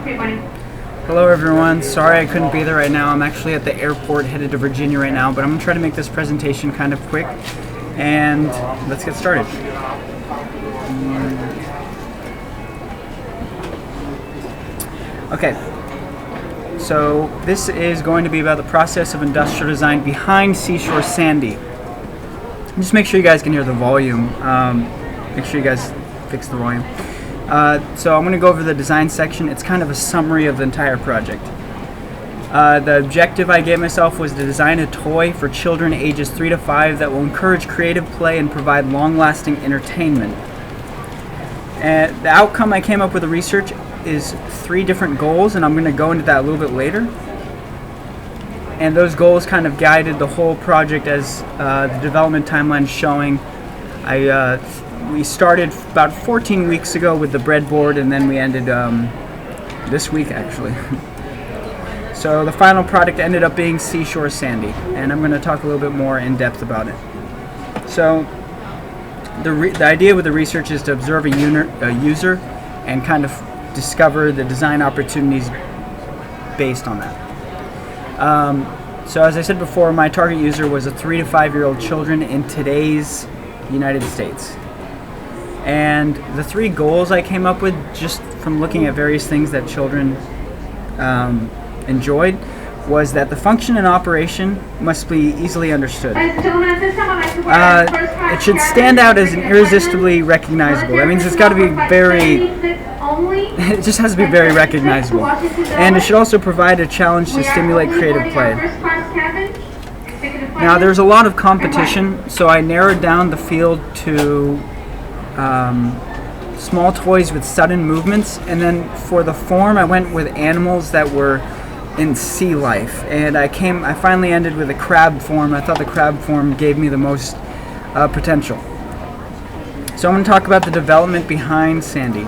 Okay, buddy. Hello everyone, sorry I couldn't be there right now. I'm actually at the airport headed to Virginia right now, but I'm going to try to make this presentation kind of quick, and let's get started. Okay, so this is going to be about the process of industrial design behind Seashore Sandy. Just make sure you guys can hear the volume. Make sure you guys fix the volume. So I'm going to go over the design section. It's kind of a summary of the entire project. The objective I gave myself was to design a toy for children ages 3 to 5 that will encourage creative play and provide long-lasting entertainment. And the outcome I came up with the research is 3 different goals, and I'm going to go into that a little bit later. And those goals kind of guided the whole project as the development timeline showing. We started about 14 weeks ago with the breadboard, and then we ended this week actually. So the final product ended up being Seashore Sandy, and I'm going to talk a little bit more in depth about it. So the idea with the research is to observe a user and kind of discover the design opportunities based on that. So as I said before, my target user was a 3 to 5 year old children in today's United States. And the 3 goals I came up with just from looking at various things that children enjoyed was that the function and operation must be easily understood. It should stand out as an irresistibly recognizable. That means it's got to be very, it just has to be very recognizable. And it should also provide a challenge to stimulate creative play. Now there's a lot of competition, so I narrowed down the field to small toys with sudden movements, and then for the form I went with animals that were in sea life, and I finally ended with a crab form. I thought the crab form gave me the most potential. So I'm going to talk about the development behind Sandy.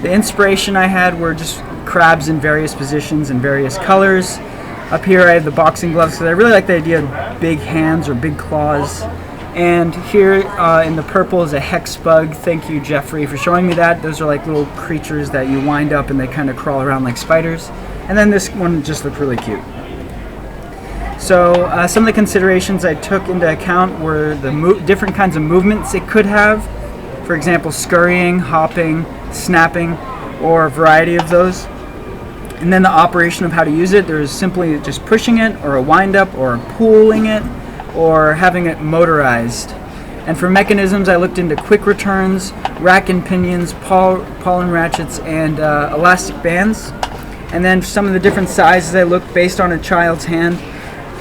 The inspiration I had were just crabs in various positions and various colors. Up here I have the boxing gloves because I really like the idea of big hands or big claws. And here in the purple is a hex bug. Thank you, Jeffrey, for showing me that. Those are like little creatures that you wind up and they kind of crawl around like spiders. And then this one just looked really cute. So some of the considerations I took into account were the different kinds of movements it could have. For example, scurrying, hopping, snapping, or a variety of those. And then the operation of how to use it. There's simply just pushing it, or a wind up, or pulling it, or having it motorized. And for mechanisms, I looked into quick returns, rack and pinions, pawl and ratchets, and elastic bands. And then for some of the different sizes, I looked based on a child's hand.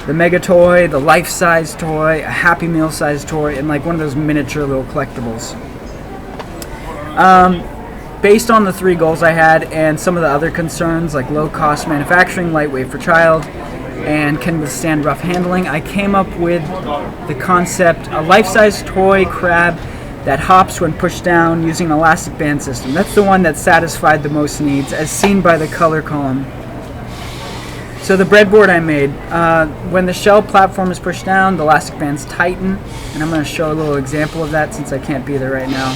The mega toy, the life-size toy, a Happy Meal size toy, and like one of those miniature little collectibles. Based on the 3 goals I had and some of the other concerns like low-cost manufacturing, lightweight for child, and can withstand rough handling, I came up with the concept, a life-size toy crab that hops when pushed down using an elastic band system. That's the one that satisfied the most needs, as seen by the color column. So the breadboard I made, when the shell platform is pushed down, the elastic bands tighten, and I'm going to show a little example of that since I can't be there right now.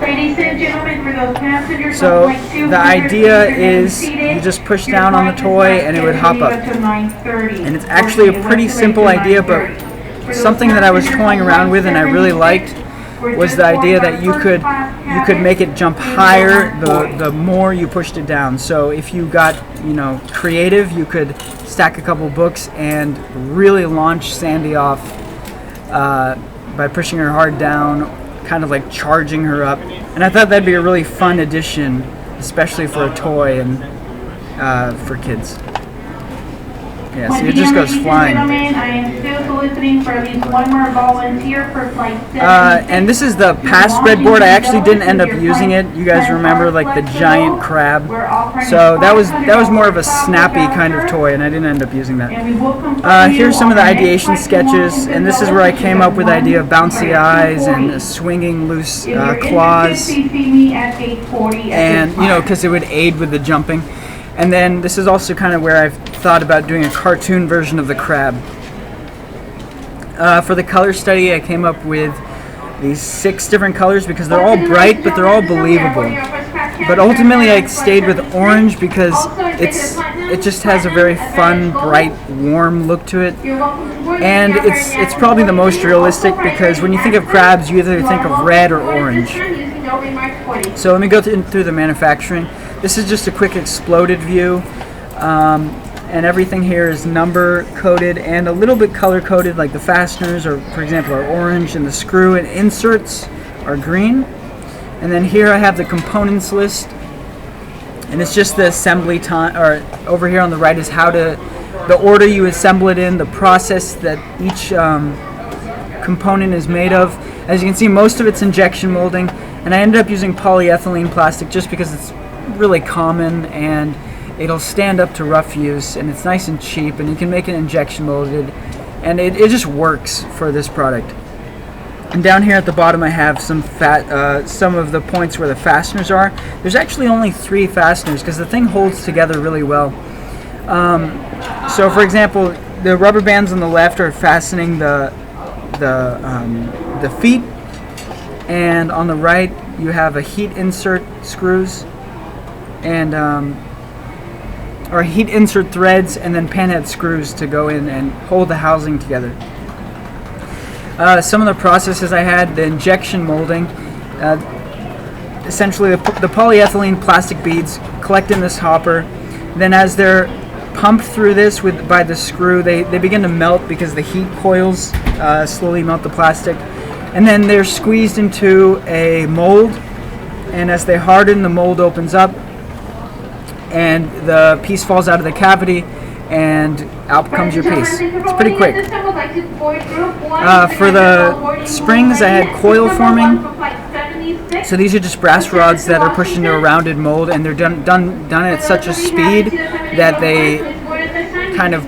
Ladies and gentlemen, for those passengers, so the idea is you just push down on the toy and it would hop up. And it's actually a pretty simple idea, but something that I was toying around with and I really liked was the idea that you could make it jump higher the more you pushed it down. So if you got creative, you could stack a couple books and really launch Sandy off by pushing her hard down, kind of like charging her up. And I thought that'd be a really fun addition, especially for a toy and for kids. Yeah, see, it just goes flying. I am still soliciting for at least one more volunteer for flight 7. And this is the past breadboard. I actually didn't end up using it. You guys remember like the giant crab? So that was more of a snappy kind of toy, and I didn't end up using that. Here's some of the ideation sketches, and this is where I came up with the idea of bouncy eyes and swinging loose claws, and because it would aid with the jumping. And then this is also kind of where I've thought about doing a cartoon version of the crab. For the color study, I came up with these 6 different colors because they're all bright, but they're all believable. But ultimately, I stayed with orange because it just has a very fun, bright, warm look to it, and it's probably the most realistic because when you think of crabs, you either think of red or orange. So let me go through the manufacturing. This is just a quick exploded view. And everything here is number coded and a little bit color coded, like the fasteners are, for example, are orange and the screw and inserts are green. And then here I have the components list, and it's just the assembly time, or over here on the right is the order you assemble it in, the process that each component is made of. As you can see, most of it's injection molding, and I ended up using polyethylene plastic just because it's really common and it'll stand up to rough use, and it's nice and cheap, and you can make it injection molded, and it just works for this product. And down here at the bottom I have some of the points where the fasteners are. There's actually only 3 fasteners because the thing holds together really well. So for example, the rubber bands on the left are fastening the feet, and on the right you have a heat insert screws and or heat insert threads, and then panhead screws to go in and hold the housing together. Some of the processes I had, the injection molding, essentially the polyethylene plastic beads collect in this hopper. Then as they're pumped through this by the screw, they begin to melt because the heat coils slowly melt the plastic. And then they're squeezed into a mold, and as they harden, the mold opens up and the piece falls out of the cavity, and out comes your piece. It's pretty quick. For the springs, I had coil forming. So these are just brass rods that are pushed into a rounded mold, and they're done at such a speed that they kind of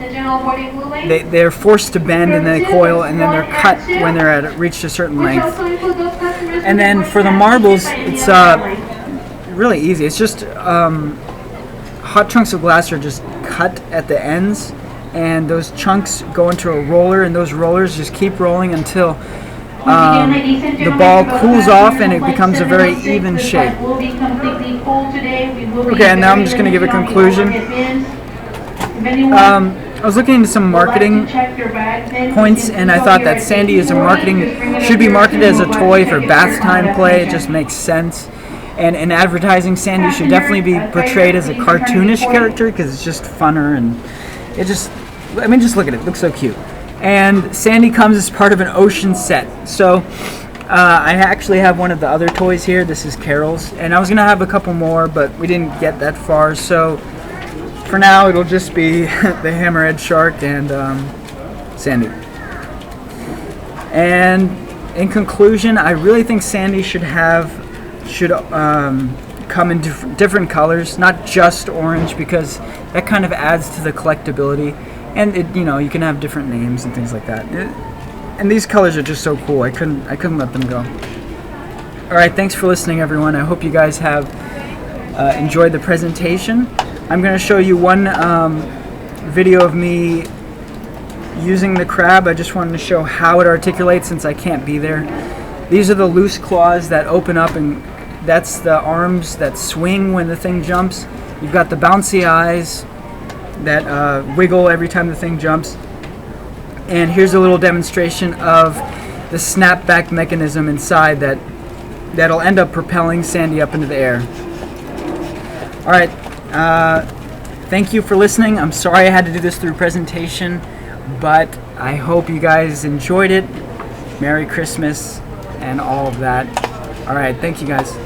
they're forced to bend, and they coil, and then they're cut when they're reached a certain length. And then for the marbles, it's really easy. It's just hot chunks of glass are just cut at the ends, and those chunks go into a roller, and those rollers just keep rolling until the ball cools off and it becomes a very even shape. Okay, and now I'm just going to give a conclusion. I was looking into some marketing points, and I thought that Sandy should be marketed as a toy for bath time play. It just makes sense. And in advertising, Sandy should definitely be portrayed as a cartoonish character because it's just funner, and just look at it. It looks so cute. And Sandy comes as part of an ocean set. So I actually have one of the other toys here. This is Carol's, and I was going to have a couple more, but we didn't get that far. So for now, it'll just be the hammerhead shark and Sandy. And in conclusion, I really think Sandy should come in different colors, not just orange, because that kind of adds to the collectability, and you can have different names and things like that. And these colors are just so cool. I couldn't let them go. All right, thanks for listening, everyone. I hope you guys have enjoyed the presentation. I'm going to show you one video of me using the crab. I just wanted to show how it articulates since I can't be there. These are the loose claws that open up, and that's the arms that swing when the thing jumps. You've got the bouncy eyes that wiggle every time the thing jumps. And here's a little demonstration of the snapback mechanism inside that'll end up propelling Sandy up into the air. All right, thank you for listening. I'm sorry I had to do this through presentation, but I hope you guys enjoyed it. Merry Christmas and all of that. All right, thank you guys.